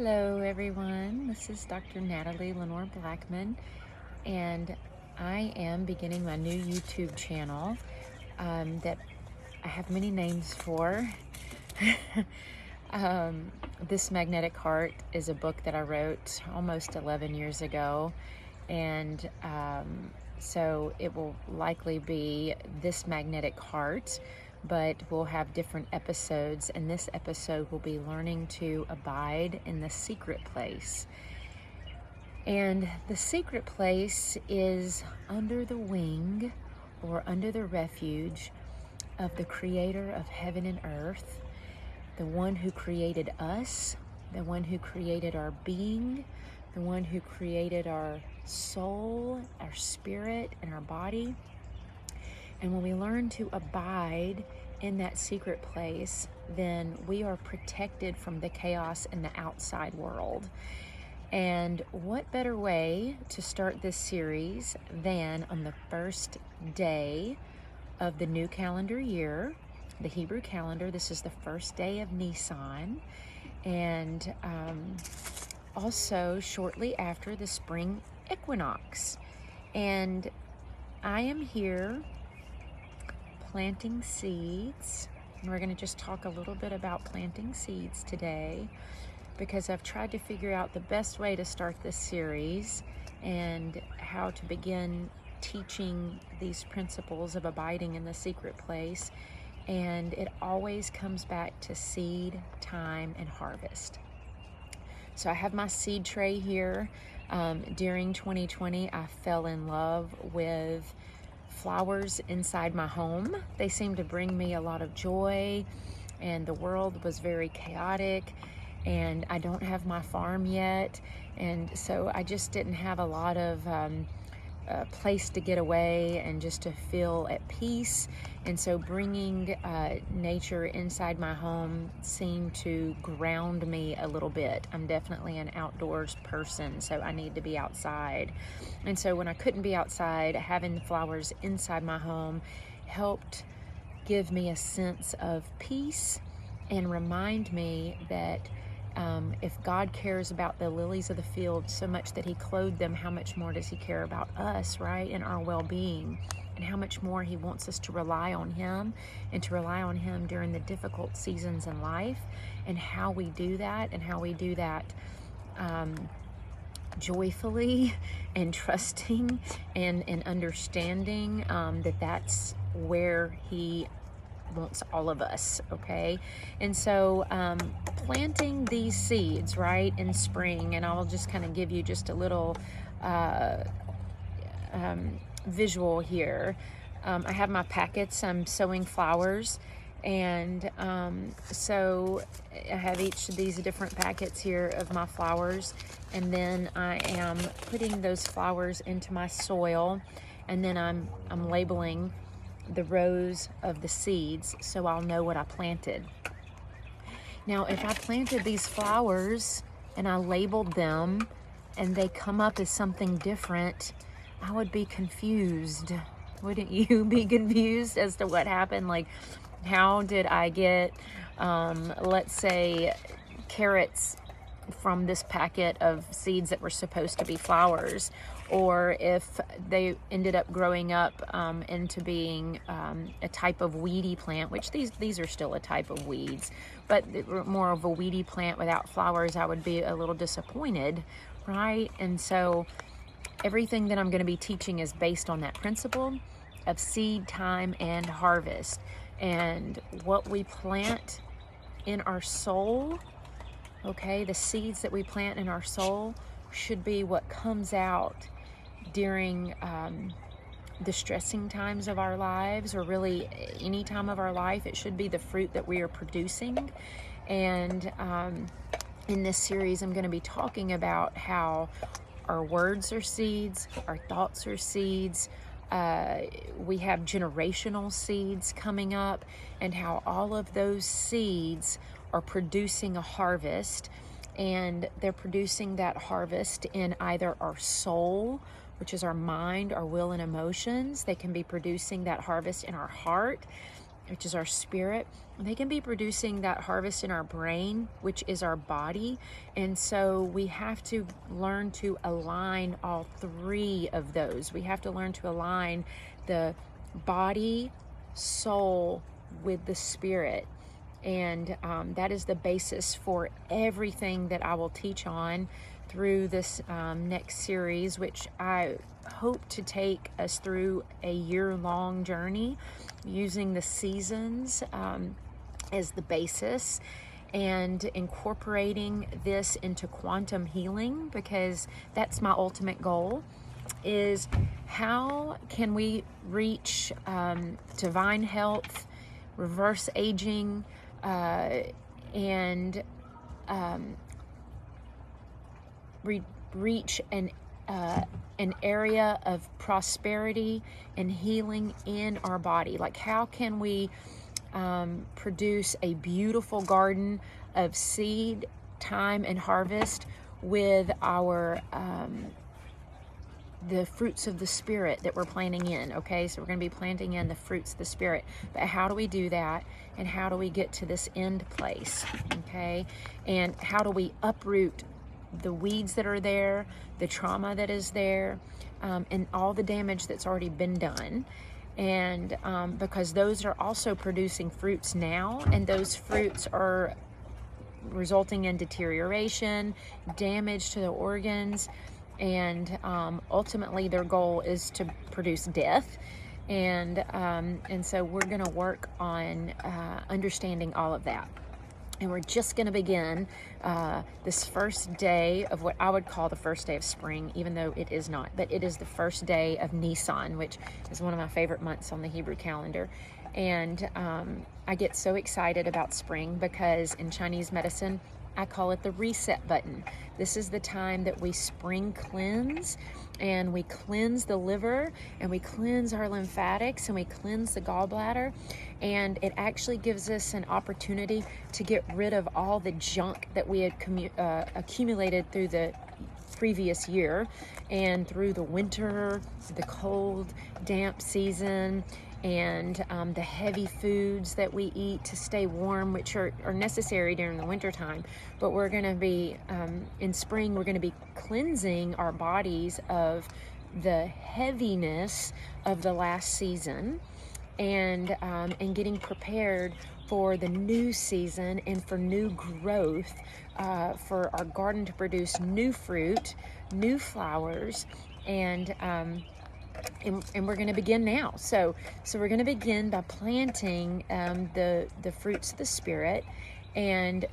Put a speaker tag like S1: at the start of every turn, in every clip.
S1: Hello, everyone. This is Dr. Natalie Lenore Blackman, and I am beginning my new YouTube channel that I have many names for. This Magnetic Heart is a book that I wrote almost 11 years ago, and so it will likely be This Magnetic Heart, but we'll have different episodes, and this episode will be learning to abide in the secret place. And the secret place is under the wing or under the refuge of the creator of heaven and earth, the one who created us, the one who created our being, the one who created our soul, our spirit, and our body. And when we learn to abide in that secret place, then we are protected from the chaos in the outside world. And what better way to start this series than on the first day of the new calendar year, the Hebrew calendar. This is the first day of Nisan, and also shortly after the spring equinox. And I am here planting seeds. And we're going to just talk a little bit about planting seeds today, because I've tried to figure out the best way to start this series and how to begin teaching these principles of abiding in the secret place. And it always comes back to seed, time, and harvest. So I have my seed tray here. During 2020, I fell in love with flowers inside my home. They seemed to bring me a lot of joy, and the world was very chaotic, and I don't have my farm yet, and so I just didn't have a lot of place to get away and just to feel at peace. And so bringing nature inside my home seemed to ground me a little bit. I'm definitely an outdoors person, so I need to be outside. And so when I couldn't be outside, having the flowers inside my home helped give me a sense of peace and remind me that if God cares about the lilies of the field so much that he clothed them, how much more does he care about us, right? And our well-being, and how much more he wants us to rely on him, and to rely on him during the difficult seasons in life, and how we do that, joyfully and trusting and understanding that that's where he wants all of us, okay? And so planting these seeds right in spring, and I'll just kind of give you just a little visual here. I have my packets. I'm sowing flowers, and so I have each of these different packets here of my flowers, and then I am putting those flowers into my soil, and then I'm labeling the rows of the seeds so I'll know what I planted. Now, if I planted these flowers and I labeled them and they come up as something different, I would be confused. Wouldn't you be confused as to what happened? Like, how did I get, let's say, carrots from this packet of seeds that were supposed to be flowers, or if they ended up growing up into being a type of weedy plant, which these are still a type of weeds, but more of a weedy plant without flowers, I would be a little disappointed, right? And so everything that I'm going to be teaching is based on that principle of seed, time, and harvest. And what we plant in our soul, okay, the seeds that we plant in our soul should be what comes out during the stressing times of our lives, or really any time of our life. It should be the fruit that we are producing. And in this series, I'm going to be talking about how our words are seeds, our thoughts are seeds. We have generational seeds coming up, and how all of those seeds are producing a harvest, and they're producing that harvest in either our soul, which is our mind, our will, and emotions. They can be producing that harvest in our heart, which is our spirit. They can be producing that harvest in our brain, which is our body. And so we have to learn to align all three of those. We have to learn to align the body, soul with the spirit. And that is the basis for everything that I will teach on through this next series, which I hope to take us through a year-long journey using the seasons as the basis, and incorporating this into quantum healing, because that's my ultimate goal. Is how can we reach divine health, reverse aging, and reach an area of prosperity and healing in our body? Like, how can we produce a beautiful garden of seed, time, and harvest with our the fruits of the spirit that we're planting in? Okay, so we're going to be planting in the fruits of the spirit, but how do we do that, and how do we get to this end place? Okay, and how do we uproot the weeds that are there, the trauma that is there, and all the damage that's already been done? And because those are also producing fruits now, and those fruits are resulting in deterioration, damage to the organs, and ultimately their goal is to produce death. And so we're going to work on understanding all of that. And we're just going to begin this first day of what I would call the first day of spring, even though it is not. But it is the first day of Nisan, which is one of my favorite months on the Hebrew calendar. And I get so excited about spring because in Chinese medicine, I call it the reset button. This is the time that we spring cleanse, and we cleanse the liver, and we cleanse our lymphatics, and we cleanse the gallbladder. And it actually gives us an opportunity to get rid of all the junk that we had accumulated through the previous year and through the winter, the cold, damp season, and the heavy foods that we eat to stay warm, which are necessary during the winter time. But we're going to be, in spring, we're going to be cleansing our bodies of the heaviness of the last season, and getting prepared for the new season and for new growth, for our garden to produce new fruit, new flowers, and we're going to begin now. So we're going to begin by planting the fruits of the spirit, and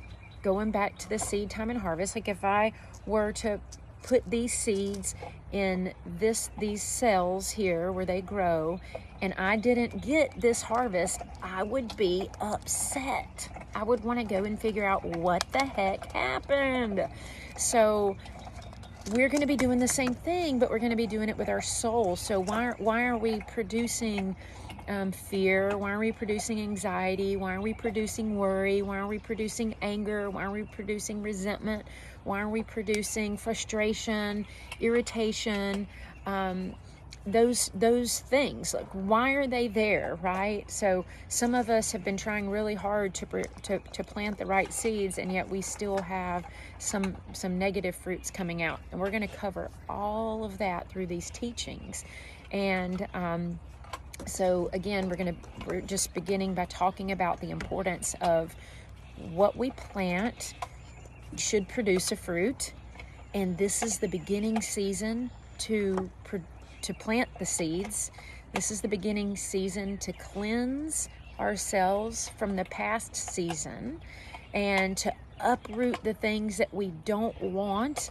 S1: going back to the seed time and harvest. Like, if I were to put these seeds in these cells here where they grow, and I didn't get this harvest, I would be upset. I would want to go and figure out what the heck happened. So we're going to be doing the same thing, but we're going to be doing it with our soul. So why are we producing fear? Why are we producing anxiety? Why are we producing worry? Why are we producing anger? Why are we producing resentment? Why are we producing frustration, irritation? Those things, like, why are they there, right? So some of us have been trying really hard to plant the right seeds, and yet we still have some negative fruits coming out. And we're going to cover all of that through these teachings. And so again, we're just beginning by talking about the importance of what we plant should produce a fruit, and this is the beginning season to plant the seeds. This is the beginning season to cleanse ourselves from the past season, and to uproot the things that we don't want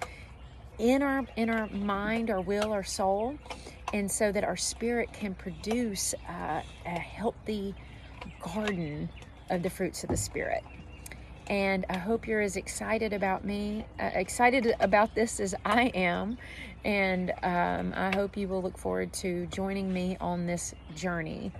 S1: in our mind, our will, our soul, and so that our spirit can produce a healthy garden of the fruits of the spirit. And I hope you're as excited about this as I am. And I hope you will look forward to joining me on this journey.